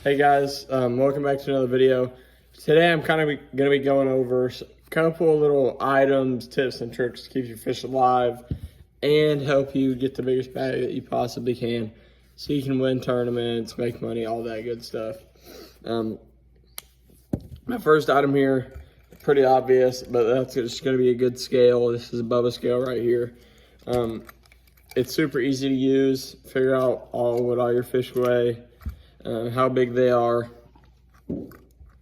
Hey guys, welcome back to another video. Today I'm kind of going to be going over a couple of little items, tips, and tricks to keep your fish alive and help you get the biggest bag that you possibly can so you can win tournaments, make money, all that good stuff. My first item here, pretty obvious, but that's just going to be a good scale. This is a Bubba scale right here. It's super easy to use. Figure out what all your fish weigh. How big they are,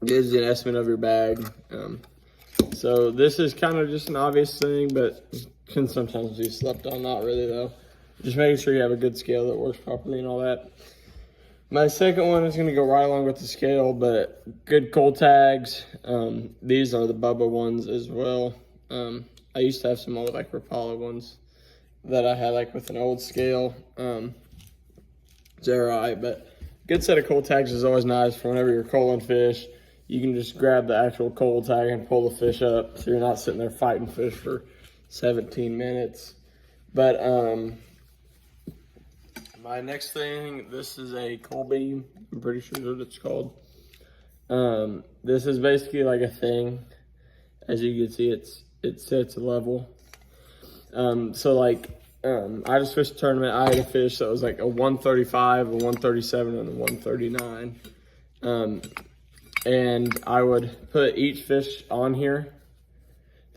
gives you an estimate of your bag. So this is kind of just an obvious thing, but can sometimes be slept on, not really though. Just making sure you have a good scale that works properly and all that. My second one is gonna go right along with the scale, but good cold tags. These are the Bubba ones as well. I used to have some old like Rapala ones that I had like with an old scale. It's alright, but good set of cold tags is always nice for whenever you're culling fish. You can just grab the actual cold tag and pull the fish up so you're not sitting there fighting fish for 17 minutes. But my next thing, this is a cold beam. I'm pretty sure that's what it's called. This is basically like a thing. As you can see, it sits level. So like, I just fished a tournament. I had a fish that was like a 135, a 137, and a 139. And I would put each fish on here.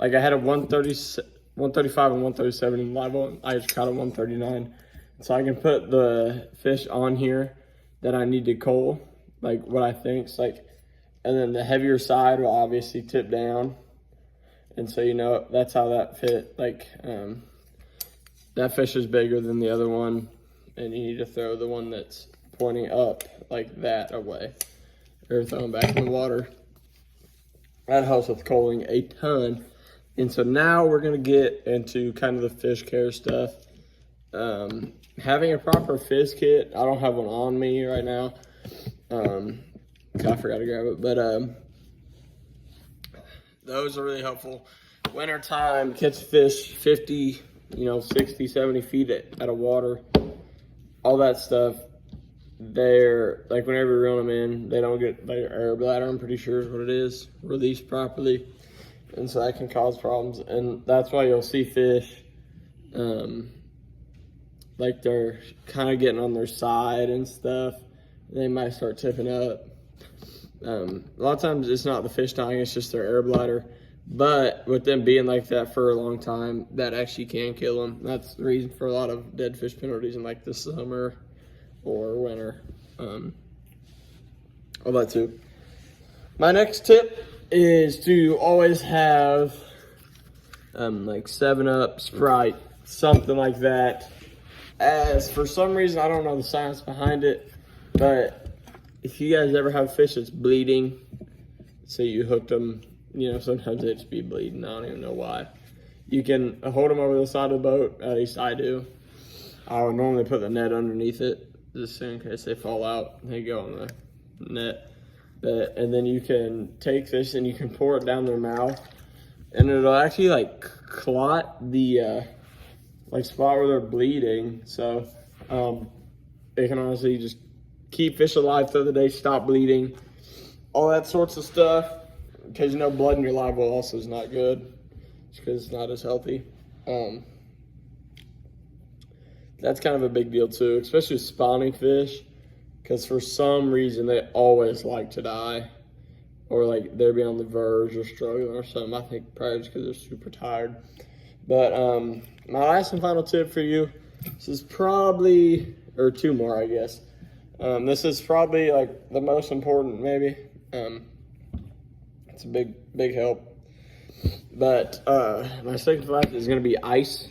Like I had a 135 and 137 in live one. I just caught a 139. So I can put the fish on here that I need to cull, like what I think's like, and then the heavier side will obviously tip down. And so, you know, that's how that fit. Like, that fish is bigger than the other one, and you need to throw the one that's pointing up like that away, or throw them back in the water. That helps with culling a ton. And so now we're gonna get into kind of the fish care stuff. Having a proper fish kit, I don't have one on me right now. I forgot to grab it, but those are really helpful. Winter time, catch fish 50, 60, 70 feet out of water, all that stuff. They're like, whenever you reel them in, they don't get their air bladder, I'm pretty sure is what it is, released properly. And so that can cause problems. And that's why you'll see fish, like they're kind of getting on their side and stuff. They might start tipping up. A lot of times it's not the fish dying, it's just their air bladder. But with them being like that for a long time, that actually can kill them. That's the reason for a lot of dead fish penalties in like the summer or winter. All that too. My next tip is to always have like 7-Up, Sprite, something like that. As for some reason, I don't know the science behind it, but if you guys ever have fish that's bleeding, say you hooked them, sometimes they just be bleeding. I don't even know why. You can hold them over the side of the boat, at least I do. I would normally put the net underneath it, just in case they fall out. They go on the net. And then you can take this and you can pour it down their mouth, and it'll actually like clot the like spot where they're bleeding. So it can honestly just keep fish alive through the day, stop bleeding, all that sorts of stuff. Because blood in your live well also is not good, just because it's not as healthy. That's kind of a big deal too, especially with spawning fish, because for some reason they always like to die, or like they're on the verge or struggling or something. I think probably just because they're super tired. But my last and final tip for you, this is probably, or two more I guess. This is probably like the most important maybe. It's a big help. But my second fact is going to be ice.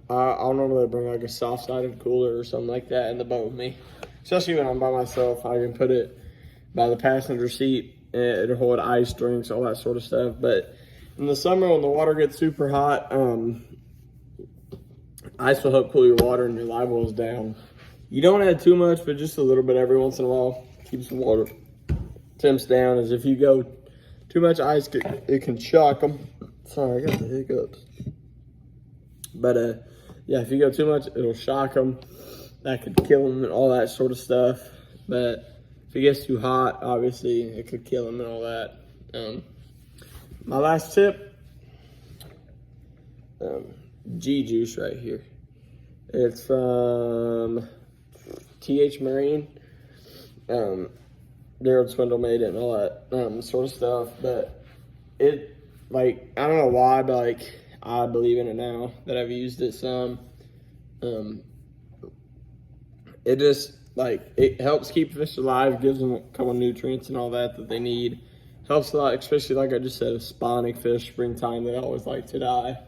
I'll normally bring like a soft-sided cooler or something like that in the boat with me. Especially when I'm by myself, I can put it by the passenger seat. And it'll hold ice, drinks, all that sort of stuff. But in the summer when the water gets super hot, ice will help cool your water and your live wells down. You don't add too much, but just a little bit every once in a while keeps the water temps down. As if you go too much ice, it can shock them. Sorry, I got the hiccups. But yeah, if you go too much, it'll shock them. That could kill them and all that sort of stuff. but if it gets too hot, obviously it could kill them and all that. My last tip, G Juice right here. It's from TH Marine. Daryl Swindle made it and all that sort of stuff, but it, like, I don't know why, but like, I believe in it now that I've used it some. It just, like, it helps keep fish alive, gives them a couple nutrients and all that they need. Helps a lot, especially like I just said, spawning fish, springtime, they always like to die.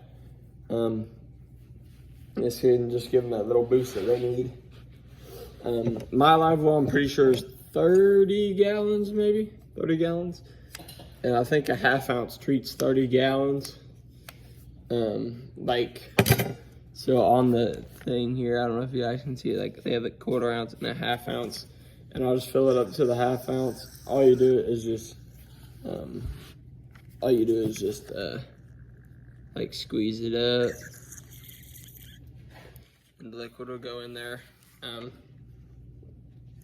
This can just give them that little boost that they need. My live well, I'm pretty sure is 30 gallons, maybe 30 gallons. And I think a half ounce treats 30 gallons. So on the thing here, I don't know if you guys can see it, like they have a 1/4 ounce and a half ounce, and I'll just fill it up to the half ounce. All you do is just, like squeeze it up, and the liquid will go in there.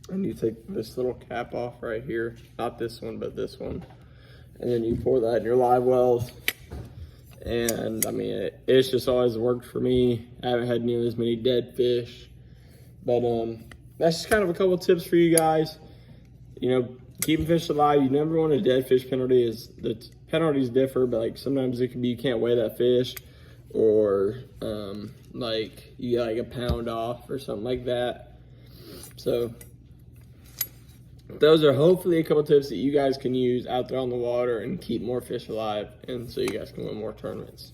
And you take this little cap off right here, not this one, but this one, and then you pour that in your live wells. And I mean, it's just always worked for me. I haven't had nearly as many dead fish, but that's just kind of a couple tips for you guys. You know, keeping fish alive, you never want a dead fish penalty. The penalties differ, but like sometimes it can be you can't weigh that fish, or like you get like a pound off or something like that. So those are hopefully a couple tips that you guys can use out there on the water and keep more fish alive, and so you guys can win more tournaments.